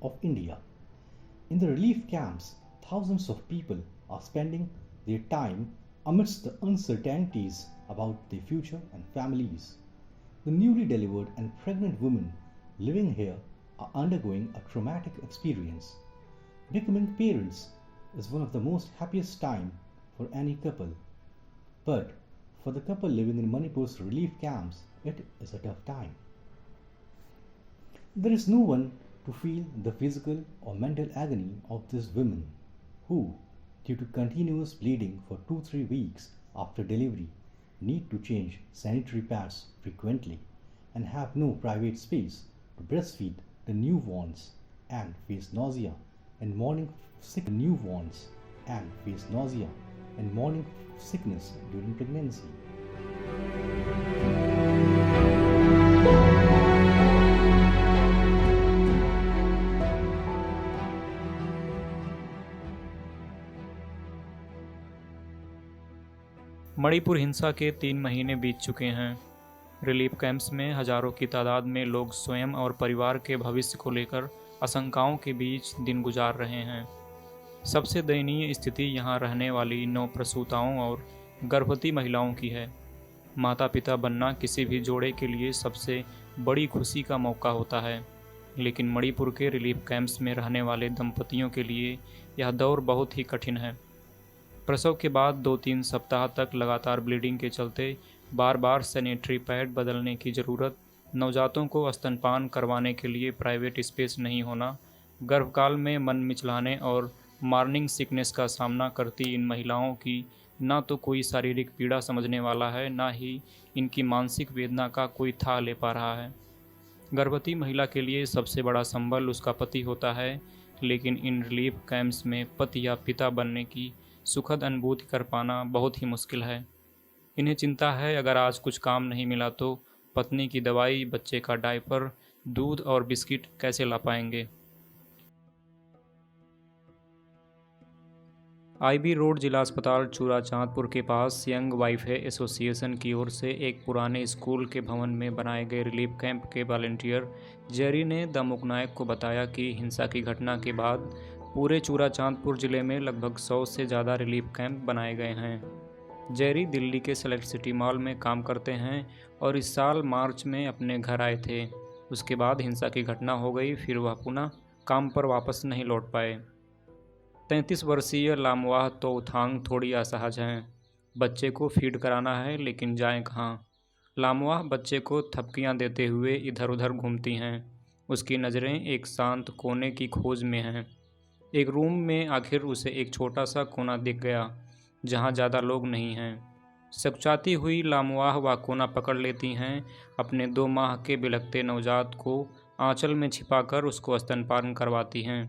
of India. In the relief camps, thousands of people are spending their time amidst the uncertainties about their future and families. The newly delivered and pregnant women living here are undergoing a traumatic experience. Becoming parents is one of the most happiest time for any couple. But for the couple living in Manipur's relief camps, it is a tough time. There is no one to feel the physical or mental agony of these women who, due to continuous bleeding for 2-3 weeks after delivery, need to change sanitary pads frequently and have no private space to breastfeed the newborns and face nausea and morning sickness during pregnancy. Manipur हिंसा के 3 महीने बीत चुके हैं। Relief camps में हजारों की तादाद में लोग स्वयं और परिवार के भविष्य को लेकर आशंकाओं के बीच दिन गुजार रहे हैं। सबसे दयनीय स्थिति यहाँ रहने वाली नवप्रसूताओं और गर्भवती महिलाओं की है। माता पिता बनना किसी भी जोड़े के लिए सबसे बड़ी खुशी का मौका होता है, लेकिन मणिपुर के रिलीफ कैंप्स में रहने वाले दंपतियों के लिए यह दौर बहुत ही कठिन है। प्रसव के बाद 2-3 सप्ताह तक लगातार ब्लीडिंग के चलते बार बार सैनिटरी पैड बदलने की ज़रूरत, नवजातों को स्तनपान करवाने के लिए प्राइवेट स्पेस नहीं होना, गर्भकाल में मन मिचलाने और मॉर्निंग सिकनेस का सामना करती इन महिलाओं की ना तो कोई शारीरिक पीड़ा समझने वाला है, ना ही इनकी मानसिक वेदना का कोई था ले पा रहा है। गर्भवती महिला के लिए सबसे बड़ा संबल उसका पति होता है, लेकिन इन रिलीफ कैंप्स में पति या पिता बनने की सुखद अनुभूति कर पाना बहुत ही मुश्किल है। इन्हें चिंता है अगर आज कुछ काम नहीं मिला तो पत्नी की दवाई, बच्चे का डायपर, दूध और बिस्किट कैसे ला पाएंगे। आईबी रोड जिला अस्पताल चूरा चांदपुर के पास यंग वाइफे एसोसिएशन की ओर से एक पुराने स्कूल के भवन में बनाए गए रिलीफ कैंप के वॉलंटियर जेरी ने द मुकनायक को बताया कि हिंसा की घटना के बाद पूरे चूरा चांदपुर ज़िले में लगभग 100 से ज़्यादा रिलीफ कैंप बनाए गए हैं। जेरी दिल्ली के सेलेक्ट सिटी मॉल में काम करते हैं और इस साल मार्च में अपने घर आए थे। उसके बाद हिंसा की घटना हो गई, फिर वह पुनः काम पर वापस नहीं लौट पाए। 33 वर्षीय लामवाह तोउथांग थोड़ी असहज हैं। बच्चे को फीड कराना है, लेकिन जाएं कहाँ। लामवाह बच्चे को थपकियां देते हुए इधर उधर घूमती हैं। उसकी नज़रें एक शांत कोने की खोज में हैं। एक रूम में आखिर उसे एक छोटा सा कोना दिख गया जहाँ ज़्यादा लोग नहीं हैं। सकचाती हुई लामवाह वह कोना पकड़ लेती हैं। अपने 2 माह के बिलखते नवजात को आंचल में छिपाकर उसको स्तनपान करवाती हैं।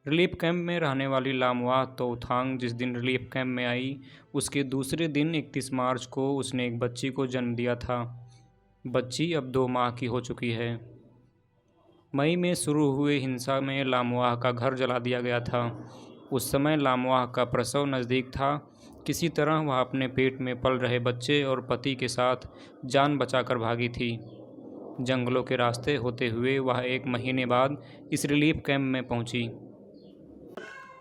रिलीफ कैंप में रहने वाली लामवाह तोउथांग जिस दिन रिलीफ कैंप में आई, उसके दूसरे दिन 31 मार्च को उसने एक बच्ची को जन्म दिया था। बच्ची अब 2 माह की हो चुकी है। मई में शुरू हुए हिंसा में लामवाह का घर जला दिया गया था। उस समय लामवाह का प्रसव नज़दीक था। किसी तरह वह अपने पेट में पल रहे बच्चे और पति के साथ जान बचाकर भागी थी। जंगलों के रास्ते होते हुए वह 1 महीने बाद इस रिलीफ कैंप में पहुंची।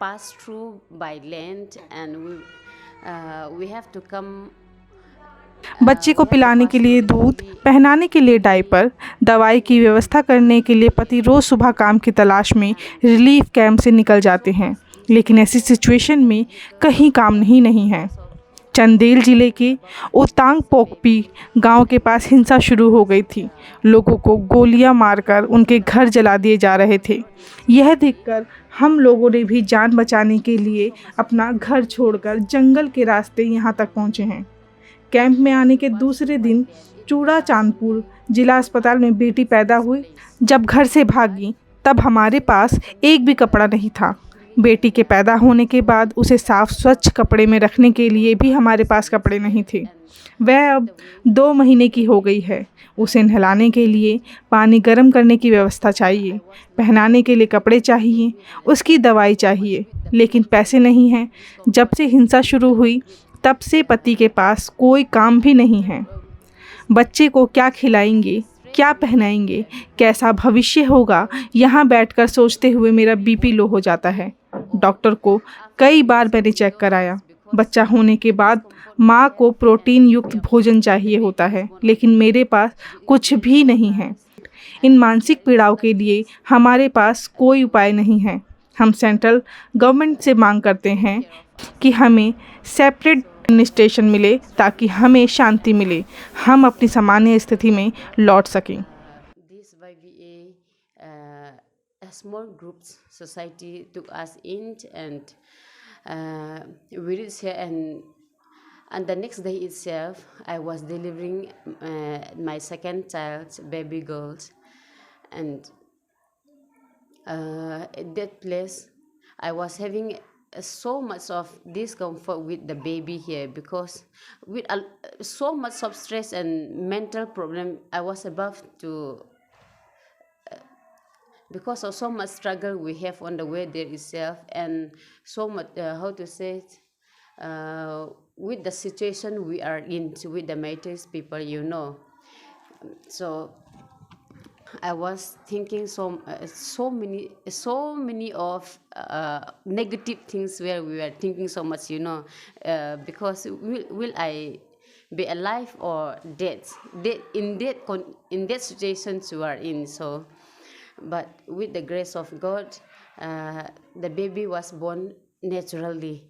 Pass through by land and we have to come. बच्चे को पिलाने के लिए दूध, पहनाने के लिए डायपर, दवाई की व्यवस्था करने के लिए पति रोज़ सुबह काम की तलाश में रिलीफ कैंप से निकल जाते हैं, लेकिन ऐसी सिचुएशन में कहीं काम नहीं है। चंदेल ज़िले के ओतांग पोकपी गांव के पास हिंसा शुरू हो गई थी। लोगों को गोलियां मारकर उनके घर जला दिए जा रहे थे। यह देखकर हम लोगों ने भी जान बचाने के लिए अपना घर छोड़कर जंगल के रास्ते यहां तक पहुंचे हैं। कैंप में आने के दूसरे दिन चूड़ा चांदपुर जिला अस्पताल में बेटी पैदा हुई। जब घर से भागी तब हमारे पास एक भी कपड़ा नहीं था। बेटी के पैदा होने के बाद उसे साफ स्वच्छ कपड़े में रखने के लिए भी हमारे पास कपड़े नहीं थे। वह अब 2 महीने की हो गई है। उसे नहलाने के लिए पानी गर्म करने की व्यवस्था चाहिए, पहनाने के लिए कपड़े चाहिए, उसकी दवाई चाहिए, लेकिन पैसे नहीं हैं। जब से हिंसा शुरू हुई तब से पति के पास कोई काम भी नहीं है। बच्चे को क्या खिलाएंगे, क्या पहनाएंगे, कैसा भविष्य होगा, यहाँ बैठकर सोचते हुए मेरा बीपी लो हो जाता है। डॉक्टर को कई बार मैंने चेक कराया। बच्चा होने के बाद माँ को प्रोटीन युक्त भोजन चाहिए होता है, लेकिन मेरे पास कुछ भी नहीं है। इन मानसिक पीड़ाओं के लिए हमारे पास कोई उपाय नहीं है। हम सेंट्रल गवर्नमेंट से मांग करते हैं कि हमें सेपरेट एडमिनिस्ट्रेशन मिले ताकि हमें शांति मिले, हम अपनी सामान्य स्थिति में लौट सकें। This YVA, a small groups society took us in, and we reached here, and the next day itself, I was delivering my second child, baby girls, and at that place, I was having so much of discomfort with the baby here, because with so much of stress and mental problem, I was about to, because of so much struggle we have on the way there itself, and so much how to say it, with the situation we are in with the Metis people, so I was thinking so many of negative things where we were thinking so much, because will I be alive or dead? In that situation you are in. So, but with the grace of God, the baby was born naturally.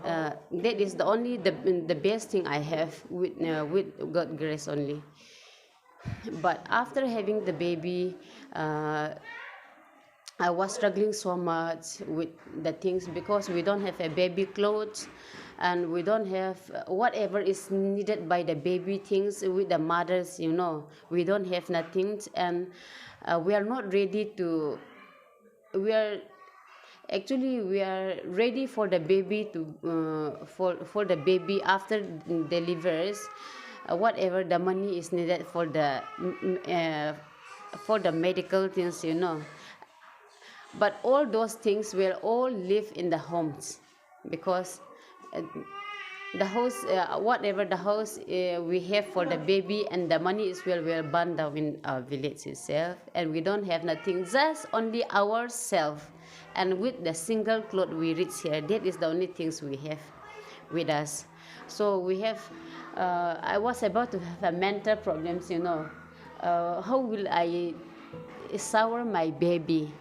That is the best thing I have with God's grace only. But after having the baby, I was struggling so much with the things, because we don't have a baby clothes, and we don't have whatever is needed by the baby things with the mothers, we don't have nothing, and we are not ready to, we are ready for the baby to for the baby after delivers, whatever the money is needed for the medical things, but all those things will all live in the homes, because the house, whatever the house we have for the baby, and the money is will burn down in our village itself, and we don't have nothing, just only ourselves, and with the single cloth we reach here, that is the only things we have with us. So we have, I was about to have a mental problems, how will I shower my baby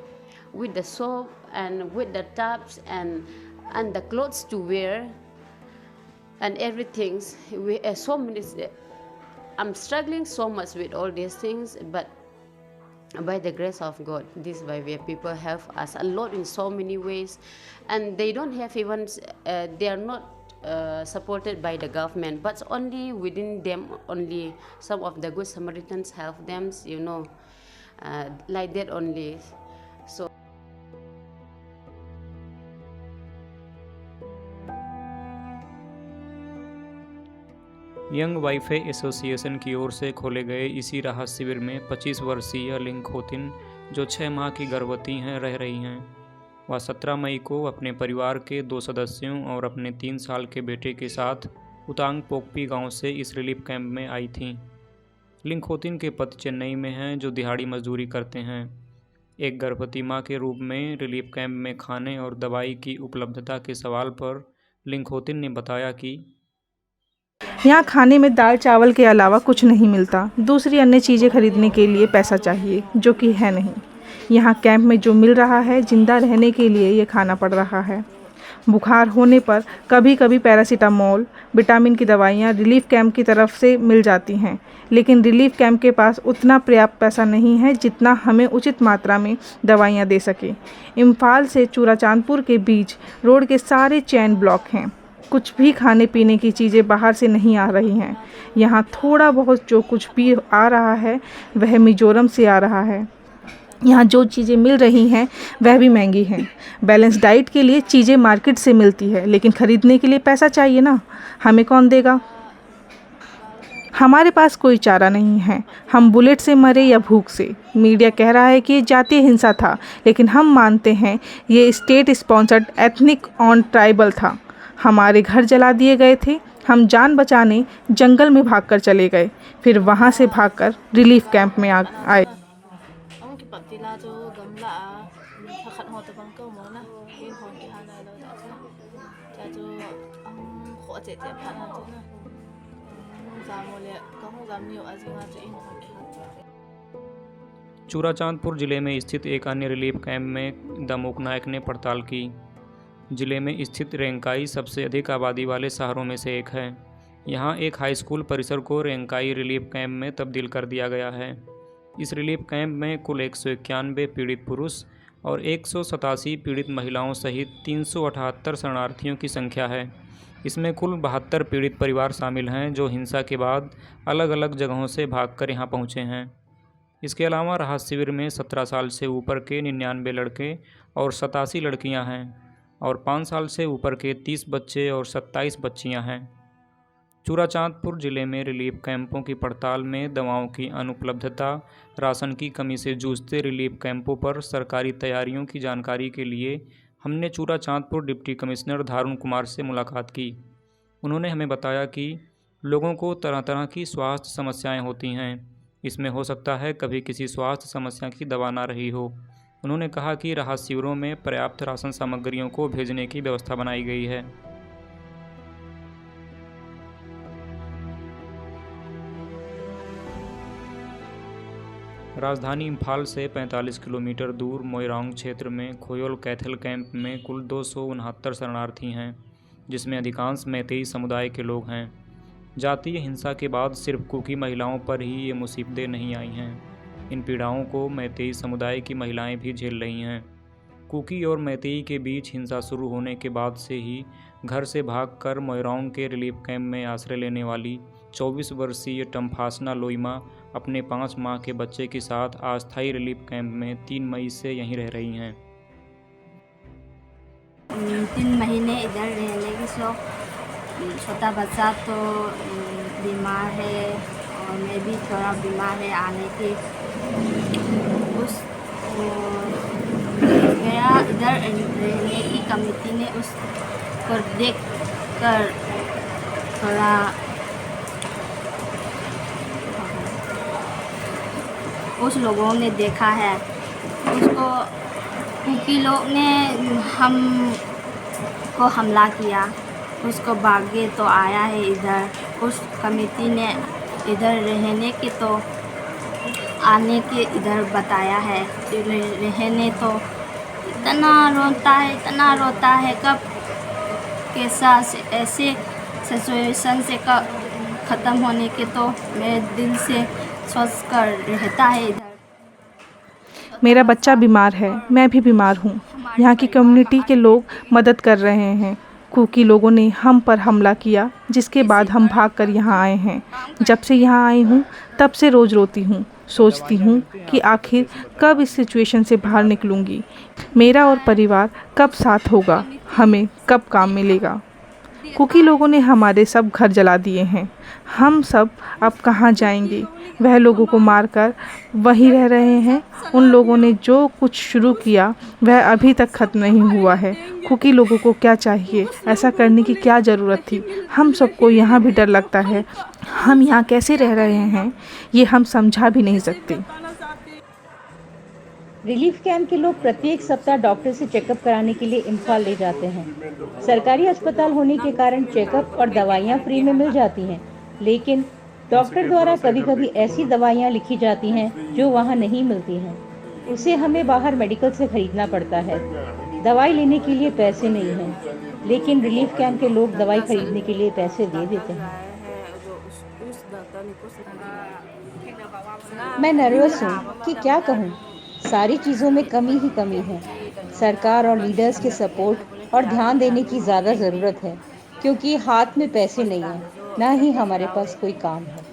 with the soap and with the tubs and the clothes to wear and everything. We so many. I'm struggling so much with all these things, but by the grace of God, this YVA people help us a lot in so many ways, and they don't have even. They are not supported by the government, but only within them. Only some of the good Samaritans help them, like that only. So. Young wives association की ओर से खोले गए इसी राहत शिविर में 25 वर्षीय लिंखोतिन, जो 6 माह की गर्भवती हैं, रह रही हैं। वह 17 मई को अपने परिवार के 2 सदस्यों और अपने 3 साल के बेटे के साथ उतांग पोकपी गांव से इस रिलीफ कैंप में आई थीं। लिंखोतिन के पति चेन्नई में हैं, जो दिहाड़ी मजदूरी करते हैं। एक गर्भवती माँ के रूप में रिलीफ कैंप में खाने और दवाई की उपलब्धता के सवाल पर लिंखोतिन ने बताया कि यहाँ खाने में दाल चावल के अलावा कुछ नहीं मिलता। दूसरी अन्य चीज़ें खरीदने के लिए पैसा चाहिए, जो कि है नहीं। यहाँ कैंप में जो मिल रहा है, जिंदा रहने के लिए ये खाना पड़ रहा है। बुखार होने पर कभी कभी पैरासीटामोल, विटामिन की दवाइयाँ रिलीफ कैंप की तरफ से मिल जाती हैं, लेकिन रिलीफ कैंप के पास उतना पर्याप्त पैसा नहीं है जितना हमें उचित मात्रा में दवाइयाँ दे सके। इम्फाल से चूराचांदपुर के बीच रोड के सारे चैन ब्लॉक हैं। कुछ भी खाने पीने की चीज़ें बाहर से नहीं आ रही हैं। यहाँ थोड़ा बहुत जो कुछ भी आ रहा है वह मिजोरम से आ रहा है। यहाँ जो चीज़ें मिल रही हैं वह भी महंगी हैं। बैलेंस डाइट के लिए चीज़ें मार्केट से मिलती है, लेकिन ख़रीदने के लिए पैसा चाहिए ना, हमें कौन देगा। हमारे पास कोई चारा नहीं है। हम बुलेट से मरे या भूख से। मीडिया कह रहा है कि ये जातीय हिंसा था, लेकिन हम मानते हैं ये state sponsored ethnic on tribal था। हमारे घर जला दिए गए थे, हम जान बचाने जंगल में भागकर चले गए, फिर वहाँ से भागकर रिलीफ कैंप में आए। चूराचांदपुर जिले में स्थित एक अन्य रिलीफ कैंप में द मूकनायक ने पड़ताल की। जिले में स्थित रेंकाई सबसे अधिक आबादी वाले शहरों में से एक है। यहाँ एक हाई स्कूल परिसर को रेंकाई रिलीफ कैंप में तब्दील कर दिया गया है। इस रिलीफ कैंप में कुल 191 पीड़ित पुरुष और 187 पीड़ित महिलाओं सहित 378 शरणार्थियों की संख्या है। इसमें कुल 72 पीड़ित परिवार शामिल हैं जो हिंसा के बाद अलग अलग जगहों से भागकर यहाँ पहुँचे हैं। इसके अलावा राहत शिविर में 17 साल से ऊपर के 99 लड़के और 87 लड़कियां हैं और 5 साल से ऊपर के 30 बच्चे और 27 बच्चियां हैं। चूराचांदपुर जिले में रिलीफ कैंपों की पड़ताल में दवाओं की अनुपलब्धता, राशन की कमी से जूझते रिलीफ कैंपों पर सरकारी तैयारियों की जानकारी के लिए हमने चूराचांदपुर डिप्टी कमिश्नर धारुण कुमार से मुलाकात की। उन्होंने हमें बताया कि लोगों को तरह तरह की स्वास्थ्य समस्याएं होती हैं। इसमें हो सकता है कभी किसी स्वास्थ्य समस्या की दवा ना रही हो। उन्होंने कहा कि राहत शिविरों में पर्याप्त राशन सामग्रियों को भेजने की व्यवस्था बनाई गई है। राजधानी इम्फाल से 45 किलोमीटर दूर मोइरांग क्षेत्र में खोयोल कैथल कैंप में कुल 269 शरणार्थी हैं, जिसमें अधिकांश मैतेई समुदाय के लोग हैं। जातीय हिंसा के बाद सिर्फ कुकी महिलाओं पर ही ये मुसीबतें नहीं आई हैं। इन पीड़ाओं को मैतेई समुदाय की महिलाएं भी झेल रही हैं। कुकी और मैतेई के बीच हिंसा शुरू होने के बाद से ही घर से भागकर मोइरांग के रिलीफ कैंप में आश्रय लेने वाली 24 वर्षीय टम्फासना लोइमा अपने 5 माह के बच्चे के साथ अस्थायी रिलीफ कैंप में 3 मई से यहीं रह रही हैं। 3 महीने इधर रहने की शौक, छोटा बच्चा तो बीमार है और मैं भी थोड़ा बीमार है आने के उस गया इधर रहने की कमेटी ने उसको देख कर थोड़ा उस लोगों ने देखा है उसको, क्योंकि लोग ने हम को हमला किया, उसको भागे तो आया है इधर। उस कमेटी ने इधर रहने के तो आने के इधर बताया है। रहने तो इतना रोता है कब कैसा ऐसे सिचुएशन से कब ख़त्म होने के तो मेरे दिल से सोच कर रहता है इधर। मेरा बच्चा बीमार है, मैं भी बीमार हूँ। यहाँ की कम्युनिटी के लोग मदद कर रहे हैं। कुकी लोगों ने हम पर हमला किया, जिसके बाद हम भागकर यहाँ आए हैं। जब से यहाँ आई हूँ तब से रोज़ रोती हूँ, सोचती हूँ कि आखिर कब इस सिचुएशन से बाहर निकलूँगी, मेरा और परिवार कब साथ होगा, हमें कब काम मिलेगा। कुकी लोगों ने हमारे सब घर जला दिए हैं, हम सब अब कहाँ जाएंगे। वह लोगों को मारकर वहीं रह रहे हैं। उन लोगों ने जो कुछ शुरू किया वह अभी तक ख़त्म नहीं हुआ है। कुकी लोगों को क्या चाहिए, ऐसा करने की क्या ज़रूरत थी। हम सबको यहाँ भी डर लगता है। हम यहाँ कैसे रह रहे हैं ये हम समझा भी नहीं सकते। रिलीफ कैंप के लोग प्रत्येक सप्ताह डॉक्टर से चेकअप कराने के लिए इम्फाल ले जाते हैं। सरकारी अस्पताल होने के कारण चेकअप और दवाइयाँ फ्री में मिल जाती हैं, लेकिन डॉक्टर द्वारा कभी कभी ऐसी दवाइयाँ लिखी जाती हैं जो वहाँ नहीं मिलती हैं। उसे हमें बाहर मेडिकल से खरीदना पड़ता है। दवाई लेने के लिए पैसे नहीं हैं, लेकिन रिलीफ कैंप के लोग दवाई खरीदने के लिए पैसे दे देते हैं। मैं नर्वस हूँ कि क्या कहूँ। सारी चीज़ों में कमी ही कमी है। सरकार और लीडर्स के सपोर्ट और ध्यान देने की ज़्यादा ज़रूरत है, क्योंकि हाथ में पैसे नहीं हैं, ना ही हमारे पास कोई काम है।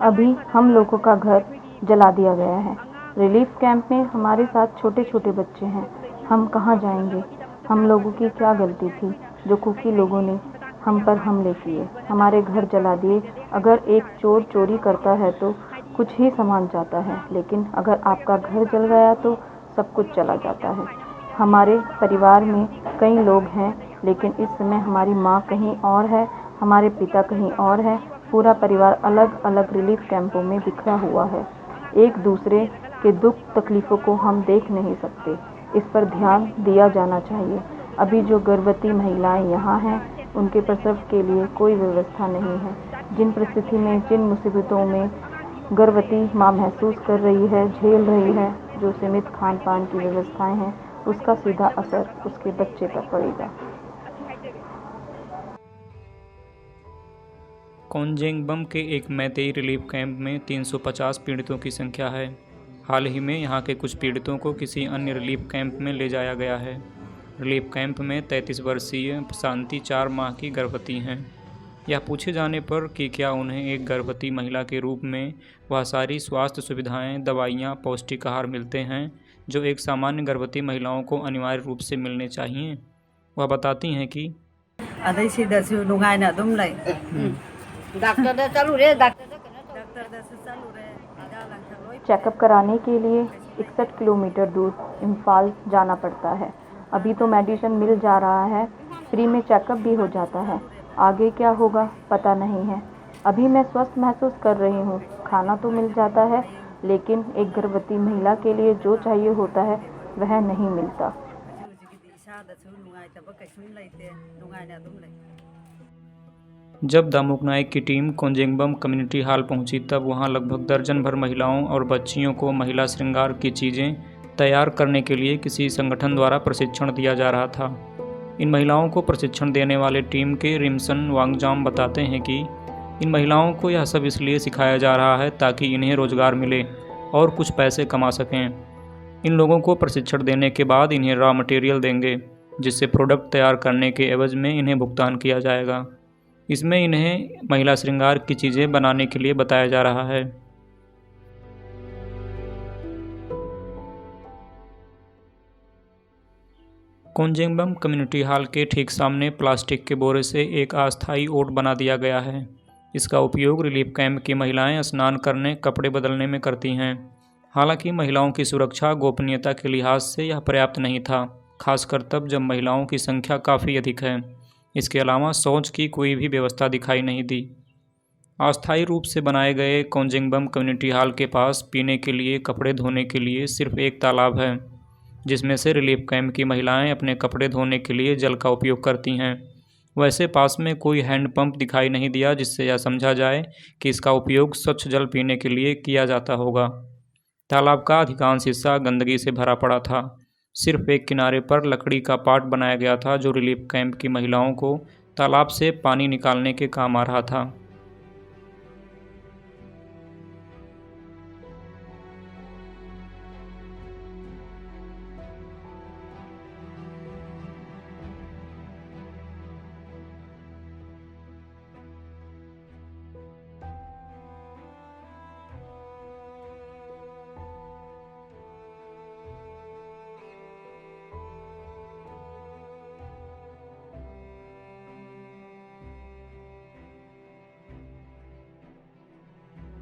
अभी हम लोगों का घर जला दिया गया है। रिलीफ कैंप में हमारे साथ छोटे छोटे बच्चे हैं। हम कहाँ जाएंगे? हम लोगों की क्या गलती थी जो कुकी लोगों ने हम पर हमले किए, हमारे घर जला दिए। अगर एक चोर चोरी करता है तो कुछ ही सामान जाता है, लेकिन अगर आपका घर जल गया तो सब कुछ चला जाता है। हमारे परिवार में कई लोग हैं, लेकिन इस समय हमारी माँ कहीं और है, हमारे पिता कहीं और है। पूरा परिवार अलग अलग रिलीफ कैंपों में बिखरा हुआ है। एक दूसरे के दुख तकलीफ़ों को हम देख नहीं सकते। इस पर ध्यान दिया जाना चाहिए। अभी जो गर्भवती महिलाएं यहाँ हैं, उनके प्रसव के लिए कोई व्यवस्था नहीं है। जिन परिस्थिति में, जिन मुसीबतों में गर्भवती माँ महसूस कर रही है, झेल रही है, जो सीमित खान पान की व्यवस्थाएं हैं, उसका सीधा असर उसके बच्चे पर पड़ेगा। कोंजेंगबम के एक मैतेई रिलीफ कैंप में 350 पीड़ितों की संख्या है। हाल ही में यहाँ के कुछ पीड़ितों को किसी अन्य रिलीफ कैंप में ले जाया गया है। रिलीफ कैंप में 33 वर्षीय शांति 4 माह की गर्भवती हैं। यह पूछे जाने पर कि क्या उन्हें एक गर्भवती महिला के रूप में वह सारी स्वास्थ्य सुविधाएं, दवाइयां, पौष्टिक आहार मिलते हैं जो एक सामान्य गर्भवती महिलाओं को अनिवार्य रूप से मिलने चाहिए, वह बताती हैं कि चेकअप कराने के लिए 61 किलोमीटर दूर इम्फाल जाना पड़ता है। अभी तो मेडिसिन मिल जा रहा है, फ्री में चेकअप भी हो जाता है। आगे क्या होगा पता नहीं है। अभी मैं स्वस्थ महसूस कर रही हूँ। खाना तो मिल जाता है, लेकिन एक गर्भवती महिला के लिए जो चाहिए होता है वह नहीं मिलता। जब दामुक नाइक की टीम कोंजेंगबम कम्युनिटी हॉल पहुंची तब वहां लगभग दर्जन भर महिलाओं और बच्चियों को महिला श्रृंगार की चीज़ें तैयार करने के लिए किसी संगठन द्वारा प्रशिक्षण दिया जा रहा था। इन महिलाओं को प्रशिक्षण देने वाले टीम के रिमसन वांगजाम बताते हैं कि इन महिलाओं को यह सब इसलिए सिखाया जा रहा है ताकि इन्हें रोजगार मिले और कुछ पैसे कमा सकें। इन लोगों को प्रशिक्षण देने के बाद इन्हें रॉ मटेरियल देंगे, जिससे प्रोडक्ट तैयार करने के एवज में इन्हें भुगतान किया जाएगा। इसमें इन्हें महिला श्रृंगार की चीज़ें बनाने के लिए बताया जा रहा है। कोंजेंगबम कम्युनिटी हॉल के ठीक सामने प्लास्टिक के बोरे से एक अस्थायी ओट बना दिया गया है। इसका उपयोग रिलीफ कैंप की महिलाएं स्नान करने, कपड़े बदलने में करती हैं। हालांकि महिलाओं की सुरक्षा, गोपनीयता के लिहाज से यह पर्याप्त नहीं था, खासकर तब जब महिलाओं की संख्या काफ़ी अधिक है। इसके अलावा शौच की कोई भी व्यवस्था दिखाई नहीं दी। अस्थायी रूप से बनाए गए कोंजेंगबम कम्युनिटी हॉल के पास पीने के लिए, कपड़े धोने के लिए सिर्फ एक तालाब है, जिसमें से रिलीफ कैंप की महिलाएं अपने कपड़े धोने के लिए जल का उपयोग करती हैं। वैसे पास में कोई हैंडपंप दिखाई नहीं दिया, जिससे यह समझा जाए कि इसका उपयोग स्वच्छ जल पीने के लिए किया जाता होगा। तालाब का अधिकांश हिस्सा गंदगी से भरा पड़ा था। सिर्फ एक किनारे पर लकड़ी का पाट बनाया गया था जो रिलीफ कैंप की महिलाओं को तालाब से पानी निकालने के काम आ रहा था।